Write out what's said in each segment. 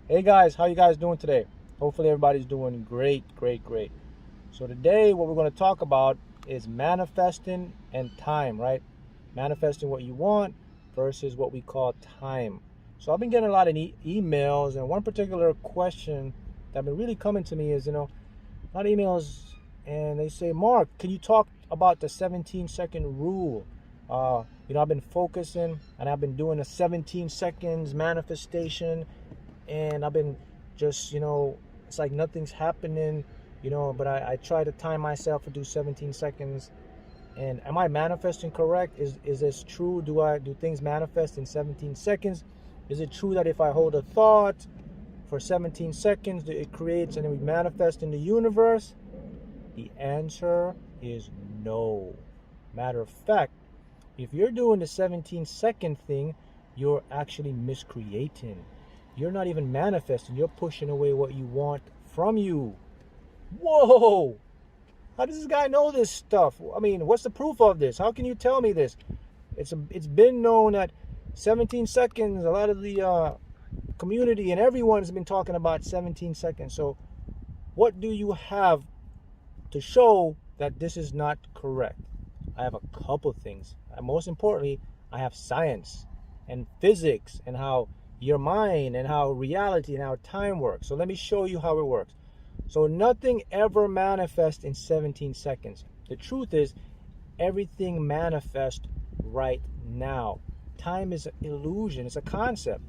Hey guys, how you guys doing today? Hopefully everybody's doing great. So today what we're going to talk about is manifesting and time, right? Manifesting what you want versus what we call time. So I've been getting a lot of emails, and one particular question that been really coming to me is, a lot of emails, and they say, Mark, can you talk about the 17-second rule? I've been focusing and I've been doing a 17 seconds manifestation, and I've been just, it's like nothing's happening, but I try to time myself to do 17 seconds. And am I manifesting correct? Is this true? Do things manifest in 17 seconds? Is it true that if I hold a thought for 17 seconds, it creates and it manifests in the universe? The answer is no. Matter of fact, if you're doing the 17-second thing, you're actually miscreating. You're not even manifesting. You're pushing away what you want from you. Whoa! How does this guy know this stuff? I mean, what's the proof of this? How can you tell me this? It's been known that 17 seconds, a lot of the community and everyone's been talking about 17 seconds. So what do you have to show that this is not correct? I have a couple things. And most importantly, I have science and physics and how your mind and how reality and how time works. So let me show you how it works. So nothing ever manifests in 17 seconds. The truth is, everything manifests right now. Time is an illusion. It's a concept.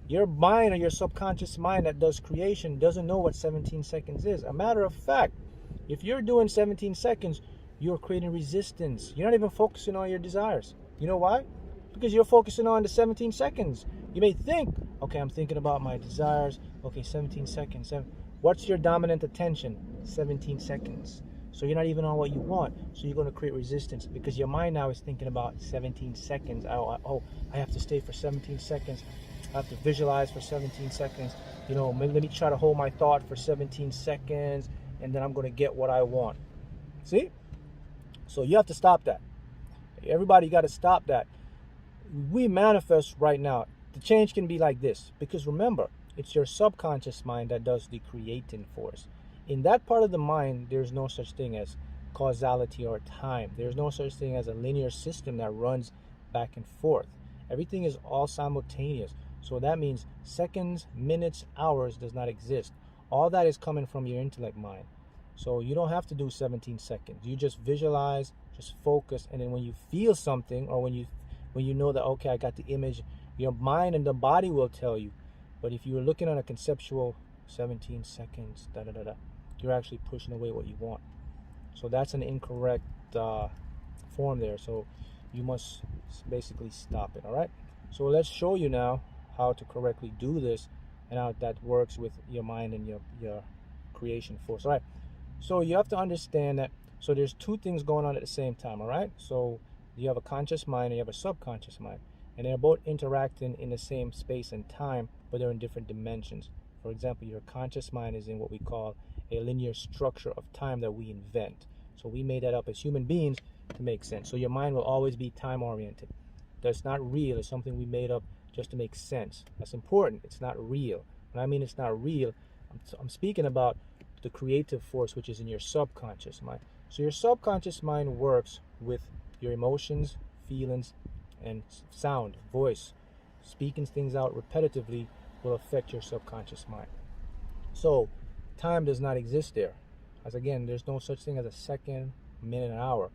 Your mind, or your subconscious mind that does creation, doesn't know what 17 seconds is. A matter of fact, if you're doing 17 seconds, you're creating resistance. You're not even focusing on your desires. You know why? Because you're focusing on the 17 seconds. You may think, okay, I'm thinking about my desires. Okay, 17 seconds. What's your dominant attention? 17 seconds. So you're not even on what you want. So you're going to create resistance because your mind now is thinking about 17 seconds. I have to stay for 17 seconds. I have to visualize for 17 seconds. Maybe let me try to hold my thought for 17 seconds, and then I'm going to get what I want. See? So you have to stop that. Everybody got to stop that. We manifest right now. The change can be like this, because remember, it's your subconscious mind that does the creating for us. In that part of the mind, there's no such thing as causality or time. There's no such thing as a linear system that runs back and forth. Everything is all simultaneous. So that means seconds, minutes, hours does not exist. All that is coming from your intellect mind. So you don't have to do 17 seconds. You just visualize, just focus, and then when you feel something, or when you know that, okay, I got the image, your mind and the body will tell you. But if you're looking at a conceptual 17 seconds, you're actually pushing away what you want. So that's an incorrect form there. So you must basically stop it, all right? So let's show you now how to correctly do this and how that works with your mind and your creation force. All right. So you have to understand that, so there's two things going on at the same time, all right? So you have a conscious mind and you have a subconscious mind, and they're both interacting in the same space and time, but they're in different dimensions. For example, your conscious mind is in what we call a linear structure of time that we invent. So we made that up as human beings to make sense. So your mind will always be time oriented. That's not real. It's something we made up just to make sense. That's important. It's not real. When I mean it's not real, I'm speaking about the creative force, which is in your subconscious mind. So your subconscious mind works with your emotions, feelings, and sound, voice. Speaking things out repetitively will affect your subconscious mind. So time does not exist there. As again, there's no such thing as a second, minute, and hour.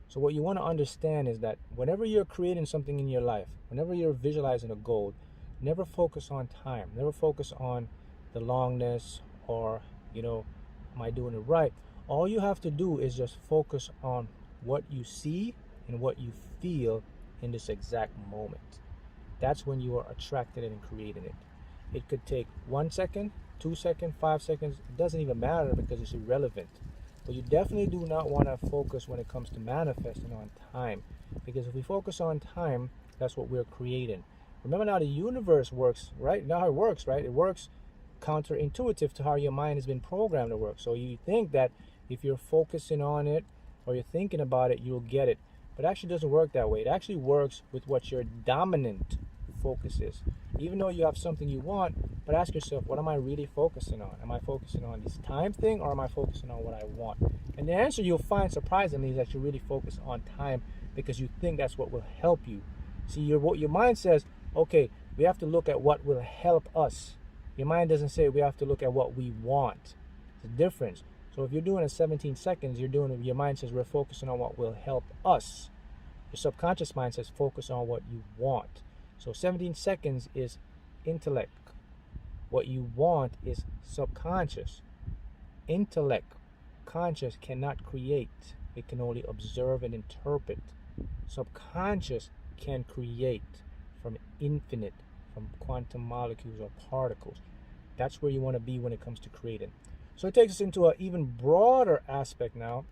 So what you want to understand is that whenever you're creating something in your life, whenever you're visualizing a goal, never focus on time. Never focus on the longness or, am I doing it right? All you have to do is just focus on what you see and what you feel in this exact moment. That's when you are attracted and creating it. It could take 1 second, 2 seconds, 5 seconds. It doesn't even matter because it's irrelevant. But you definitely do not want to focus when it comes to manifesting on time, because if we focus on time, that's what we're creating. Remember now the universe works, right? Now it works, right? It works counterintuitive to how your mind has been programmed to work. So you think that if you're focusing on it or you're thinking about it, you'll get it. But it actually doesn't work that way. It actually works with what your dominant focus is. Even though you have something you want, but ask yourself, what am I really focusing on? Am I focusing on this time thing, or am I focusing on what I want? And the answer you'll find, surprisingly, is that you really focus on time because you think that's what will help you. See, your mind says, okay, we have to look at what will help us. Your mind doesn't say we have to look at what we want. It's a difference. So if you're doing a 17 seconds, your mind says we're focusing on what will help us. Your subconscious mind says focus on what you want. So 17 seconds is intellect. What you want is subconscious. Intellect, conscious, cannot create. It can only observe and interpret. Subconscious can create from infinite, from quantum molecules or particles. That's where you want to be when it comes to creating. So it takes us into an even broader aspect now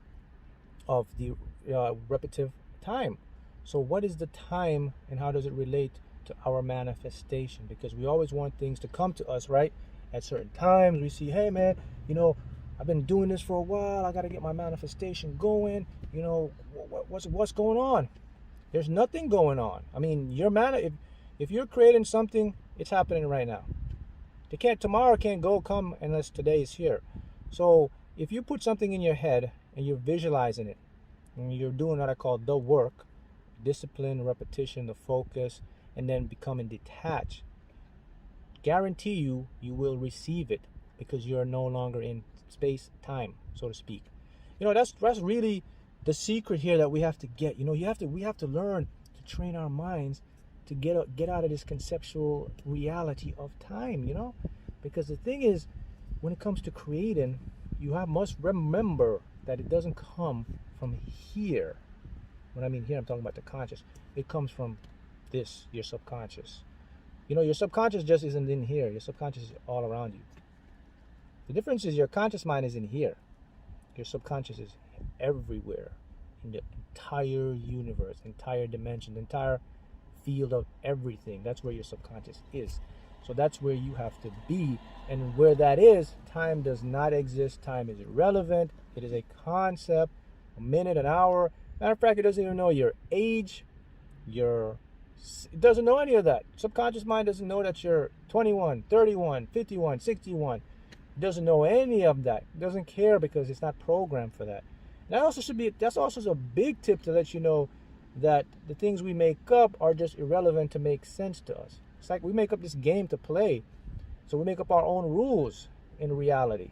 of the repetitive time. So what is the time and how does it relate to our manifestation? Because we always want things to come to us, right? At certain times we see, hey man, I've been doing this for a while. I got to get my manifestation going. What's going on? There's nothing going on. I mean, if you're creating something, it's happening right now. Tomorrow can't come unless today is here. So if you put something in your head and you're visualizing it, and you're doing what I call the work, discipline, repetition, the focus, and then becoming detached, guarantee you will receive it because you're no longer in space time, so to speak. That's really the secret here that we have to get. We have to learn to train our minds to get out of this conceptual reality of time, because the thing is, when it comes to creating, must remember that it doesn't come from here. When I mean here, I'm talking about the conscious. It comes from this, your subconscious. Your subconscious just isn't in here. Your subconscious is all around you. The difference is your conscious mind is in here. Your subconscious is everywhere in the entire universe, entire dimension, the entire field of everything. That's where your subconscious is. So that's where you have to be. And where that is, time does not exist. Time is irrelevant. It is a concept, a minute, an hour. Matter of fact, it doesn't even know your age. It doesn't know any of that. Subconscious mind doesn't know that you're 21, 31, 51, 61. It doesn't know any of that. It doesn't care because it's not programmed for that. That's also a big tip to let you know that the things we make up are just irrelevant to make sense to us. It's like we make up this game to play. So we make up our own rules in reality.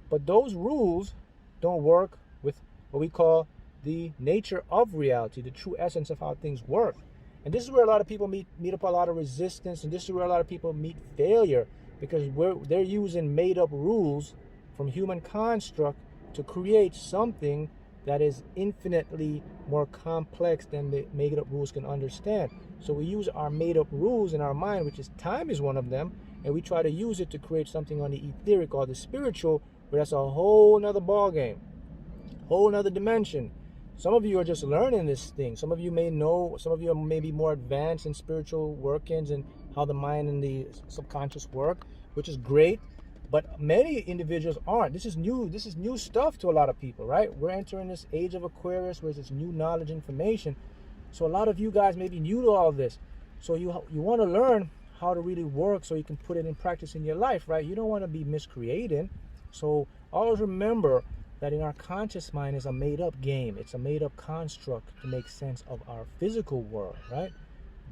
But those rules don't work with what we call the nature of reality, the true essence of how things work. And this is where a lot of people meet up a lot of resistance, and this is where a lot of people meet failure, because they're using made up rules from human construct to create something that is infinitely more complex than the made up rules can understand. So we use our made up rules in our mind, which is time is one of them, and we try to use it to create something on the etheric or the spiritual, where that's a whole nother ball game, whole nother dimension. Some of you are just learning this thing. Some of you may know, some of you may be more advanced in spiritual workings and how the mind and the subconscious work, which is great. But many individuals aren't. This is new stuff to a lot of people, right? We're entering this age of Aquarius where there's new knowledge, information. So a lot of you guys may be new to all this. So you want to learn how to really work so you can put it in practice in your life, right? You don't want to be miscreating. So always remember that in our conscious mind is a made-up game. It's a made-up construct to make sense of our physical world, right?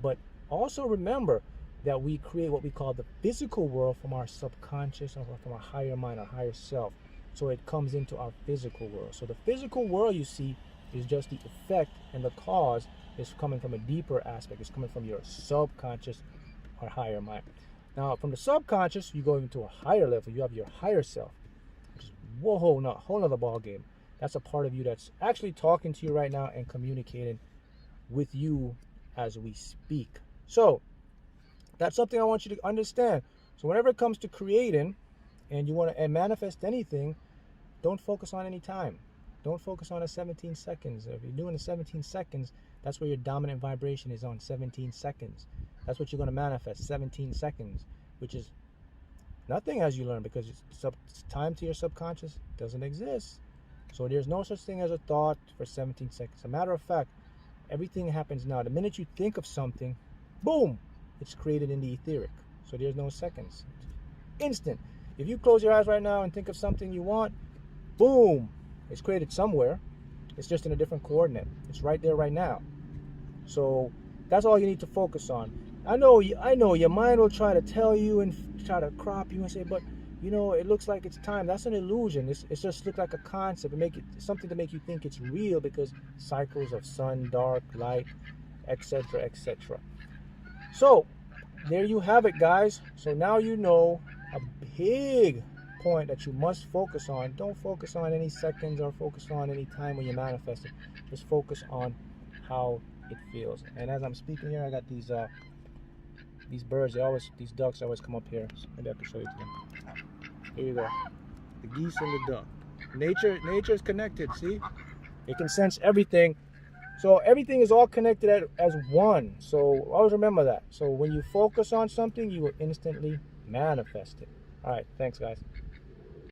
But also remember that we create what we call the physical world from our subconscious or from our higher mind, our higher self. So it comes into our physical world. So the physical world you see is just the effect, and the cause is coming from a deeper aspect. It's coming from your subconscious or higher mind. Now, from the subconscious, you go into a higher level. You have your higher self, which is whole nother ball game. That's a part of you that's actually talking to you right now and communicating with you as we speak. So that's something I want you to understand. So whenever it comes to creating and you want to manifest anything, don't focus on any time. Don't focus on the 17 seconds. If you're doing the 17 seconds, that's where your dominant vibration is on 17 seconds. That's what you're going to manifest, 17 seconds, which is nothing as you learn, because time to your subconscious doesn't exist. So there's no such thing as a thought for 17 seconds. As a matter of fact, everything happens now. The minute you think of something, boom, it's created in the etheric. So there's no seconds. Instant. If you close your eyes right now and think of something you want, boom, it's created somewhere. It's just in a different coordinate. It's right there right now. So that's all you need to focus on. I know your mind will try to tell you and try to crop you and say, but you know, it looks like it's time. That's an illusion. It's just look like a concept and make it something to make you think it's real, because cycles of sun, dark, light, etc., etc. So there you have it, guys. So now you know a big point that you must focus on. Don't focus on any seconds or focus on any time when you're manifesting. Just focus on how it feels. And as I'm speaking here, I got these birds. These ducks always come up here. So maybe I can show you to them. Here you go. The geese and the duck. Nature is connected. See, it can sense everything. So everything is all connected as one. So always remember that. So when you focus on something, you will instantly manifest it. All right. Thanks, guys.